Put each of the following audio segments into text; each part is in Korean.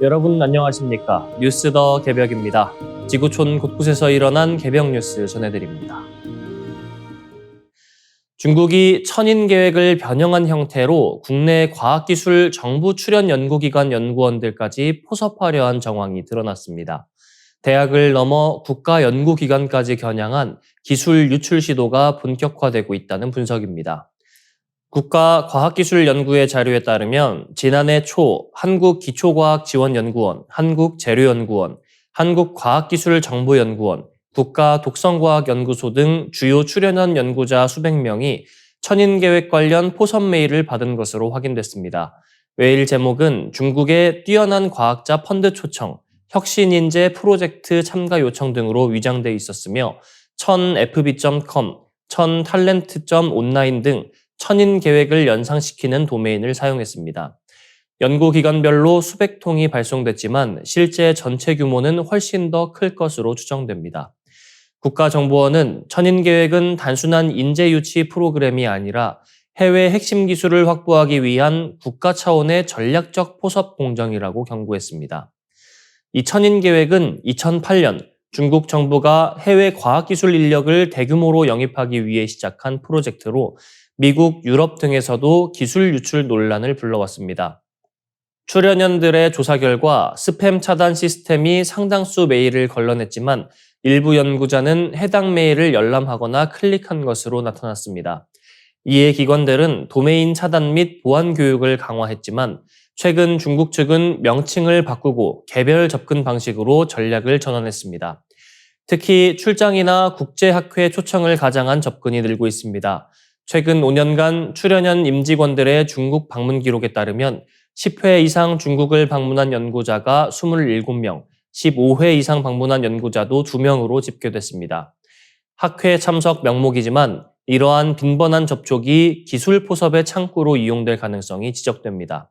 여러분 안녕하십니까? 뉴스 더 개벽입니다. 지구촌 곳곳에서 일어난 개벽 뉴스 전해드립니다. 중국이 천인 계획을 변형한 형태로 국내 과학기술 정부 출연 연구기관 연구원들까지 포섭하려 한 정황이 드러났습니다. 대학을 넘어 국가연구기관까지 겨냥한 기술 유출 시도가 본격화되고 있다는 분석입니다. 국가과학기술연구회 자료에 따르면 지난해 초 한국기초과학지원연구원, 한국재료연구원, 한국과학기술정보연구원, 국가독성과학연구소 등 주요 출연한 연구자 수백 명이 천인계획 관련 포섭 메일을 받은 것으로 확인됐습니다. 메일 제목은 중국의 뛰어난 과학자 펀드 초청, 혁신인재 프로젝트 참가 요청 등으로 위장돼 있었으며 천fb.com, 천탈렌트.온라인 등 천인 계획을 연상시키는 도메인을 사용했습니다. 연구기관별로 수백 통이 발송됐지만 실제 전체 규모는 훨씬 더 클 것으로 추정됩니다. 국가정보원은 천인 계획은 단순한 인재 유치 프로그램이 아니라 해외 핵심 기술을 확보하기 위한 국가 차원의 전략적 포섭 공정이라고 경고했습니다. 이 천인 계획은 2008년 중국 정부가 해외 과학기술 인력을 대규모로 영입하기 위해 시작한 프로젝트로 미국, 유럽 등에서도 기술 유출 논란을 불러왔습니다. 출연연들의 조사 결과 스팸 차단 시스템이 상당수 메일을 걸러냈지만 일부 연구자는 해당 메일을 열람하거나 클릭한 것으로 나타났습니다. 이에 기관들은 도메인 차단 및 보안 교육을 강화했지만 최근 중국 측은 명칭을 바꾸고 개별 접근 방식으로 전략을 전환했습니다. 특히 출장이나 국제학회 초청을 가장한 접근이 늘고 있습니다. 최근 5년간 출연연 임직원들의 중국 방문 기록에 따르면 10회 이상 중국을 방문한 연구자가 27명, 15회 이상 방문한 연구자도 2명으로 집계됐습니다. 학회 참석 명목이지만 이러한 빈번한 접촉이 기술 포섭의 창구로 이용될 가능성이 지적됩니다.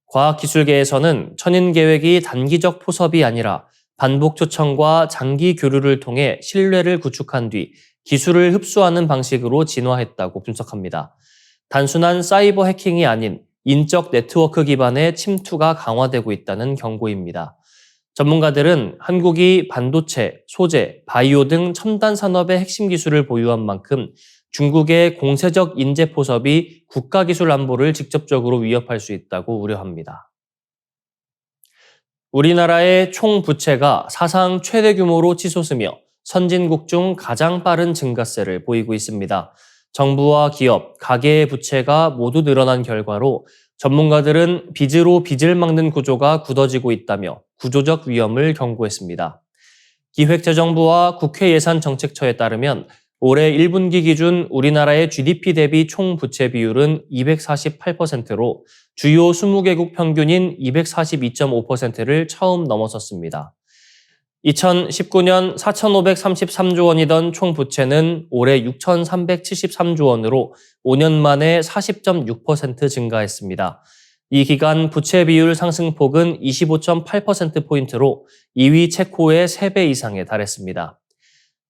과학기술계에서는 천인 계획이 단기적 포섭이 아니라 반복 초청과 장기 교류를 통해 신뢰를 구축한 뒤 기술을 흡수하는 방식으로 진화했다고 분석합니다. 단순한 사이버 해킹이 아닌 인적 네트워크 기반의 침투가 강화되고 있다는 경고입니다. 전문가들은 한국이 반도체, 소재, 바이오 등 첨단 산업의 핵심 기술을 보유한 만큼 중국의 공세적 인재 포섭이 국가기술 안보를 직접적으로 위협할 수 있다고 우려합니다. 우리나라의 총 부채가 사상 최대 규모로 치솟으며 선진국 중 가장 빠른 증가세를 보이고 있습니다. 정부와 기업, 가계의 부채가 모두 늘어난 결과로 전문가들은 빚으로 빚을 막는 구조가 굳어지고 있다며 구조적 위험을 경고했습니다. 기획재정부와 국회 예산정책처에 따르면 올해 1분기 기준 우리나라의 GDP 대비 총 부채 비율은 248%로 주요 20개국 평균인 242.5%를 처음 넘어섰습니다. 2019년 4,533조 원이던 총 부채는 올해 6,373조 원으로 5년 만에 40.6% 증가했습니다. 이 기간 부채 비율 상승폭은 25.8%포인트로 2위 체코의 3배 이상에 달했습니다.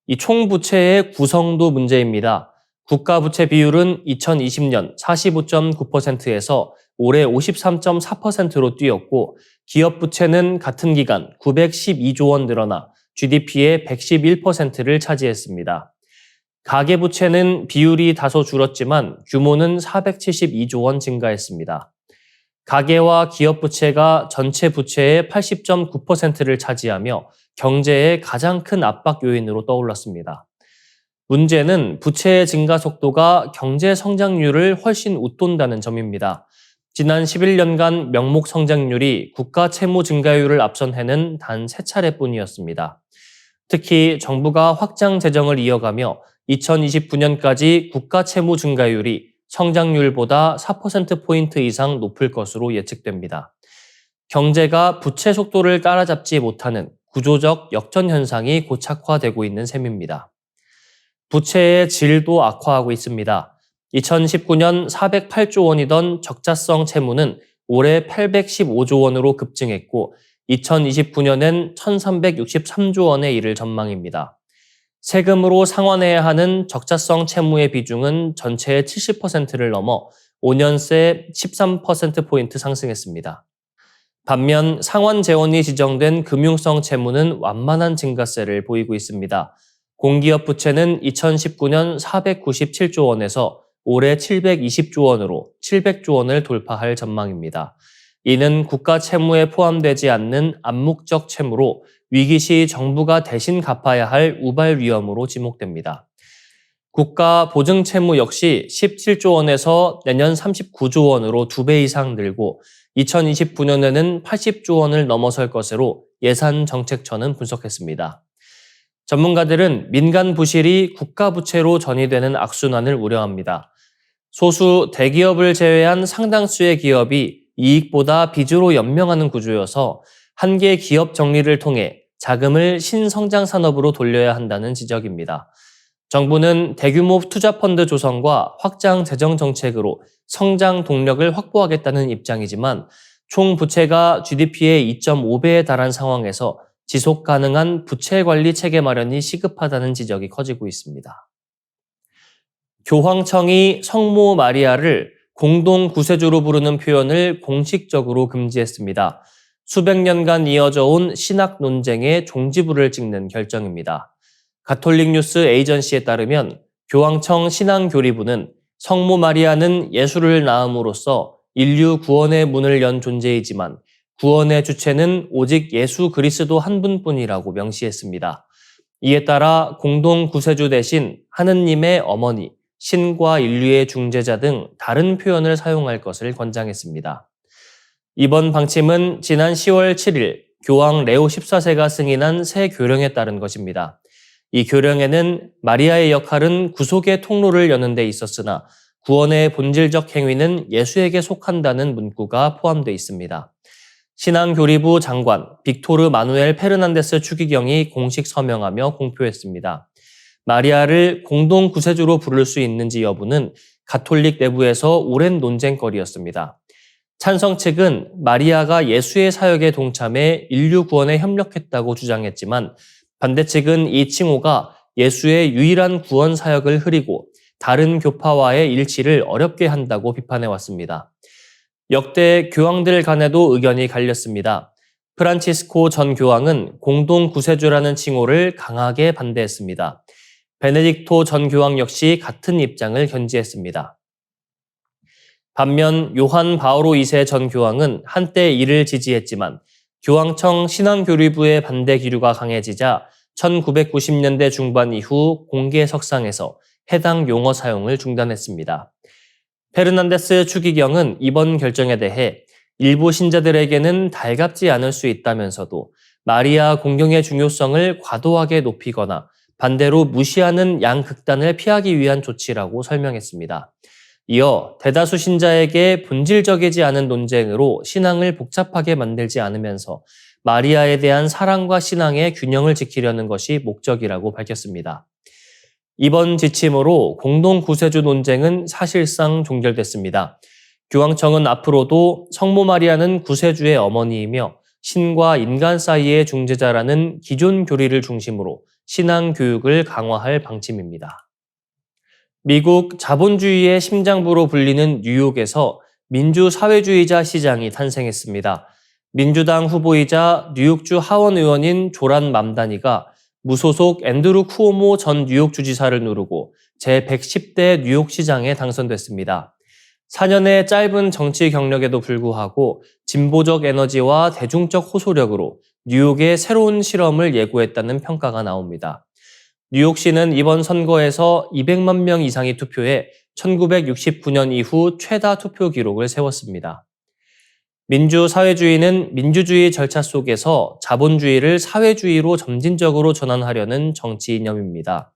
이 총 부채의 구성도 문제입니다. 국가 부채 비율은 2020년 45.9%에서 올해 53.4%로 뛰었고 기업 부채는 같은 기간 912조 원 늘어나 GDP의 111%를 차지했습니다. 가계 부채는 비율이 다소 줄었지만 규모는 472조 원 증가했습니다. 가계와 기업 부채가 전체 부채의 80.9%를 차지하며 경제의 가장 큰 압박 요인으로 떠올랐습니다. 문제는 부채의 증가 속도가 경제 성장률을 훨씬 웃돈다는 점입니다. 지난 11년간 명목 성장률이 국가 채무 증가율을 앞선 해는 단 3차례뿐이었습니다. 특히 정부가 확장 재정을 이어가며 2029년까지 국가 채무 증가율이 성장률보다 4%포인트 이상 높을 것으로 예측됩니다. 경제가 부채 속도를 따라잡지 못하는 구조적 역전 현상이 고착화되고 있는 셈입니다. 부채의 질도 악화하고 있습니다. 2019년 408조 원이던 적자성 채무는 올해 815조 원으로 급증했고 2029년엔 1,363조 원에 이를 전망입니다. 세금으로 상환해야 하는 적자성 채무의 비중은 전체의 70%를 넘어 5년 새 13%포인트 상승했습니다. 반면 상환 재원이 지정된 금융성 채무는 완만한 증가세를 보이고 있습니다. 공기업 부채는 2019년 497조 원에서 올해 720조 원으로 700조 원을 돌파할 전망입니다. 이는 국가 채무에 포함되지 않는 암묵적 채무로 위기 시 정부가 대신 갚아야 할 우발 위험으로 지목됩니다. 국가 보증 채무 역시 17조 원에서 내년 39조 원으로 2배 이상 늘고 2029년에는 80조 원을 넘어설 것으로 예산정책처는 분석했습니다. 전문가들은 민간 부실이 국가 부채로 전이되는 악순환을 우려합니다. 소수 대기업을 제외한 상당수의 기업이 이익보다 빚으로 연명하는 구조여서 한계 기업 정리를 통해 자금을 신성장 산업으로 돌려야 한다는 지적입니다. 정부는 대규모 투자펀드 조성과 확장 재정 정책으로 성장 동력을 확보하겠다는 입장이지만 총 부채가 GDP의 2.5배에 달한 상황에서 지속 가능한 부채 관리 체계 마련이 시급하다는 지적이 커지고 있습니다. 교황청이 성모 마리아를 공동 구세주로 부르는 표현을 공식적으로 금지했습니다. 수백 년간 이어져 온 신학 논쟁의 종지부를 찍는 결정입니다. 가톨릭 뉴스 에이전시에 따르면 교황청 신앙교리부는 성모 마리아는 예수를 낳음으로써 인류 구원의 문을 연 존재이지만 구원의 주체는 오직 예수 그리스도 한 분뿐이라고 명시했습니다. 이에 따라 공동 구세주 대신 하느님의 어머니, 신과 인류의 중재자 등 다른 표현을 사용할 것을 권장했습니다. 이번 방침은 지난 10월 7일 교황 레오 14세가 승인한 새 교령에 따른 것입니다. 이 교령에는 마리아의 역할은 구속의 통로를 여는 데 있었으나 구원의 본질적 행위는 예수에게 속한다는 문구가 포함되어 있습니다. 신앙교리부 장관 빅토르 마누엘 페르난데스 추기경이 공식 서명하며 공표했습니다. 마리아를 공동 구세주로 부를 수 있는지 여부는 가톨릭 내부에서 오랜 논쟁거리였습니다. 찬성 측은 마리아가 예수의 사역에 동참해 인류 구원에 협력했다고 주장했지만 반대 측은 이 칭호가 예수의 유일한 구원 사역을 흐리고 다른 교파와의 일치를 어렵게 한다고 비판해왔습니다. 역대 교황들 간에도 의견이 갈렸습니다. 프란치스코 전 교황은 공동 구세주라는 칭호를 강하게 반대했습니다. 베네딕토 전 교황 역시 같은 입장을 견지했습니다. 반면 요한 바오로 2세 전 교황은 한때 이를 지지했지만 교황청 신앙교리부의 반대 기류가 강해지자 1990년대 중반 이후 공개 석상에서 해당 용어 사용을 중단했습니다. 페르난데스 추기경은 이번 결정에 대해 일부 신자들에게는 달갑지 않을 수 있다면서도 마리아 공경의 중요성을 과도하게 높이거나 반대로 무시하는 양극단을 피하기 위한 조치라고 설명했습니다. 이어 대다수 신자에게 본질적이지 않은 논쟁으로 신앙을 복잡하게 만들지 않으면서 마리아에 대한 사랑과 신앙의 균형을 지키려는 것이 목적이라고 밝혔습니다. 이번 지침으로 공동 구세주 논쟁은 사실상 종결됐습니다. 교황청은 앞으로도 성모 마리아는 구세주의 어머니이며 신과 인간 사이의 중재자라는 기존 교리를 중심으로 신앙 교육을 강화할 방침입니다. 미국 자본주의의 심장부로 불리는 뉴욕에서 민주사회주의자 시장이 탄생했습니다. 민주당 후보이자 뉴욕주 하원 의원인 조란 맘다니가 무소속 앤드루 쿠오모 전 뉴욕 주지사를 누르고 제110대 뉴욕시장에 당선됐습니다. 4년의 짧은 정치 경력에도 불구하고 진보적 에너지와 대중적 호소력으로 뉴욕의 새로운 실험을 예고했다는 평가가 나옵니다. 뉴욕시는 이번 선거에서 200만 명 이상이 투표해 1969년 이후 최다 투표 기록을 세웠습니다. 민주사회주의는 민주주의 절차 속에서 자본주의를 사회주의로 점진적으로 전환하려는 정치 이념입니다.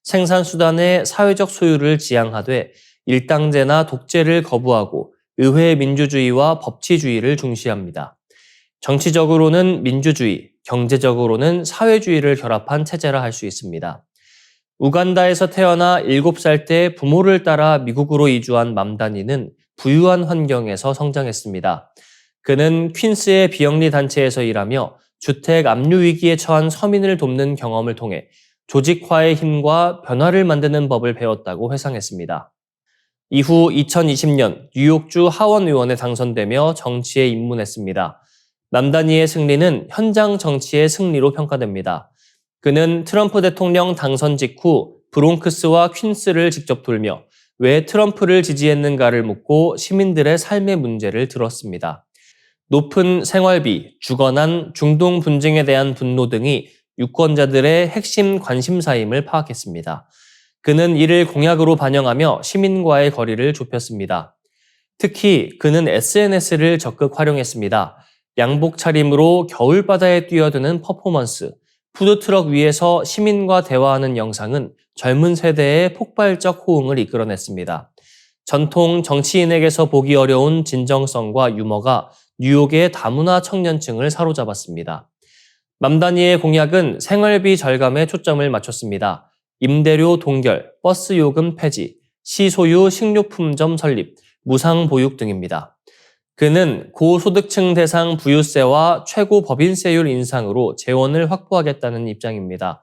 생산수단의 사회적 소유를 지향하되 일당제나 독재를 거부하고 의회 민주주의와 법치주의를 중시합니다. 정치적으로는 민주주의, 경제적으로는 사회주의를 결합한 체제라 할 수 있습니다. 우간다에서 태어나 7살 때 부모를 따라 미국으로 이주한 맘다니는 부유한 환경에서 성장했습니다. 그는 퀸스의 비영리 단체에서 일하며 주택 압류 위기에 처한 서민을 돕는 경험을 통해 조직화의 힘과 변화를 만드는 법을 배웠다고 회상했습니다. 이후 2020년 뉴욕주 하원 의원에 당선되며 정치에 입문했습니다. 맘다니의 승리는 현장 정치의 승리로 평가됩니다. 그는 트럼프 대통령 당선 직후 브롱크스와 퀸스를 직접 돌며 왜 트럼프를 지지했는가를 묻고 시민들의 삶의 문제를 들었습니다. 높은 생활비, 주거난, 중동 분쟁에 대한 분노 등이 유권자들의 핵심 관심사임을 파악했습니다. 그는 이를 공약으로 반영하며 시민과의 거리를 좁혔습니다. 특히 그는 SNS를 적극 활용했습니다. 양복 차림으로 겨울바다에 뛰어드는 퍼포먼스, 푸드트럭 위에서 시민과 대화하는 영상은 젊은 세대의 폭발적 호응을 이끌어냈습니다. 전통 정치인에게서 보기 어려운 진정성과 유머가 뉴욕의 다문화 청년층을 사로잡았습니다. 맘다니의 공약은 생활비 절감에 초점을 맞췄습니다. 임대료 동결, 버스 요금 폐지, 시소유 식료품점 설립, 무상 보육 등입니다. 그는 고소득층 대상 부유세와 최고 법인세율 인상으로 재원을 확보하겠다는 입장입니다.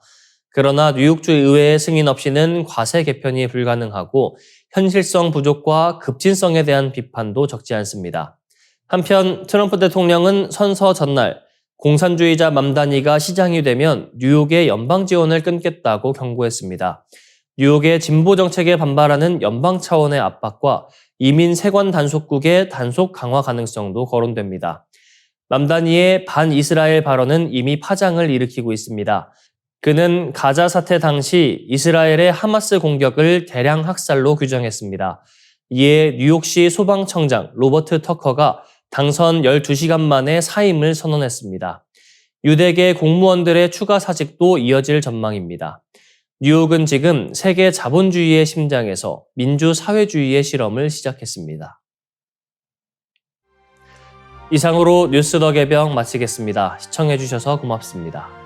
그러나 뉴욕주 의회의 승인 없이는 과세 개편이 불가능하고 현실성 부족과 급진성에 대한 비판도 적지 않습니다. 한편 트럼프 대통령은 선서 전날 공산주의자 맘다니가 시장이 되면 뉴욕의 연방 지원을 끊겠다고 경고했습니다. 뉴욕의 진보 정책에 반발하는 연방 차원의 압박과 이민 세관 단속국의 단속 강화 가능성도 거론됩니다. 맘다니의 반이스라엘 발언은 이미 파장을 일으키고 있습니다. 그는 가자 사태 당시 이스라엘의 하마스 공격을 대량 학살로 규정했습니다. 이에 뉴욕시 소방청장 로버트 터커가 당선 12시간 만에 사임을 선언했습니다. 유대계 공무원들의 추가 사직도 이어질 전망입니다. 뉴욕은 지금 세계 자본주의의 심장에서 민주사회주의의 실험을 시작했습니다. 이상으로 뉴스 더 개병 마치겠습니다. 시청해주셔서 고맙습니다.